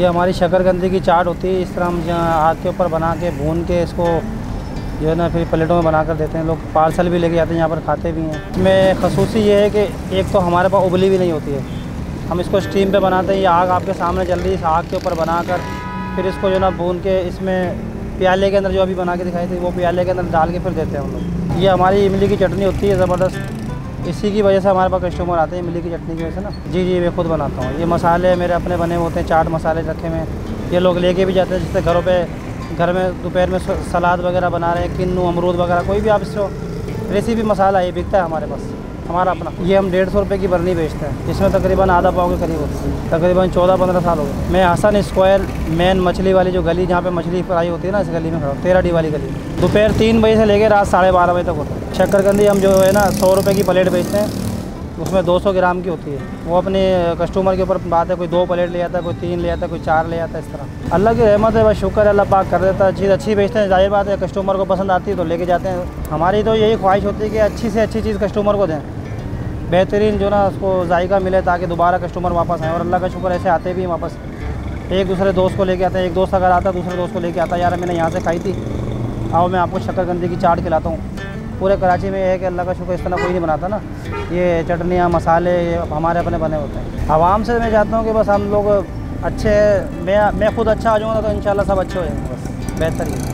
ये हमारी शकरकंदी की चाट होती है। इस तरह हम आग के ऊपर बना के भून के इसको जो है ना फिर प्लेटों में बना कर देते हैं। लोग पार्सल भी लेके जाते हैं, यहाँ पर खाते भी हैं। इसमें खसूसी ये है कि एक तो हमारे पास उबली भी नहीं होती है, हम इसको स्टीम पे बनाते हैं। ये आग आपके सामने जल रही है, इस आग के ऊपर बनाकर फिर इसको जो ना भून के इसमें प्याले के अंदर जो अभी बना के दिखाई थी वो प्याले के अंदर डाल के फिर देते हैं हम लोग। ये हमारी इमली की चटनी होती है ज़बरदस्त, इसी की वजह से हमारे पास कस्टमर आते हैं, इमली की चटनी की वजह से ना। जी मैं खुद बनाता हूँ। ये मसाले मेरे अपने बने होते हैं, चाट मसाले रखे हुए हैं। ये लोग लेके भी जाते हैं, जिससे घर में दोपहर में सलाद वगैरह बना रहे हैं, किन्नू अमरूद वगैरह कोई भी आप इसको रेसिपी मसाला ये बिकता है हमारे पास, हमारा अपना। ये हम 150 रुपये की बर्नी बेचते हैं, इसमें तकरीबन आधा पाव के करीब होती है। तकरीबन 14-15 साल हो गए। मैं हसन स्क्वायर मेन मछली वाली जो गली जहाँ पे मछली फ्राई होती है ना, इस गली में खड़ा हूँ, 13D वाली गली। दोपहर 3 बजे से लेकर रात 12:30 बजे तक होता है। शकरकंदी हम जो है ना 100 रुपये की प्लेट बेचते हैं, उसमें 200 ग्राम की होती है। वो अपने कस्टमर के ऊपर बात है, कोई 2 प्लेट ले आता है, कोई 3 ले आता है, कोई 4 ले आता है। इस तरह अल्लाह की रहमत है, बस शुक्र है, अल्लाह पाक कर देता है। चीज़ अच्छी बेचते हैं, जाहिर बात है कस्टमर को पसंद आती है तो लेके जाते हैं। हमारी तो यही ख्वाहिश होती है कि अच्छी से अच्छी चीज़ कस्टमर को दें, बेहतरीन जो ना उसको जायका मिले, ताकि दोबारा कस्टमर वापस आए। और अल्लाह का शुक्र ऐसे आते भी वापस, एक दूसरे दोस्त को लेके आते हैं। एक दोस्त अगर आता है दूसरे दोस्त को लेके आता है, यार मैंने यहाँ से खाई थी, आओ मैं आपको शकरकंदी की चाट खिलाता हूँ। पूरे कराची में है कि अल्लाह का शुक्र इस तरह कोई नहीं बनाता ना। ये चटनियाँ मसाले ये हमारे अपने बने होते हैं। आवाम से मैं चाहता हूँ कि बस हम लोग अच्छे, मैं खुद अच्छा आ जाऊँगा तो इंशाल्लाह सब अच्छे हो जाएंगे, बस बेहतर ही।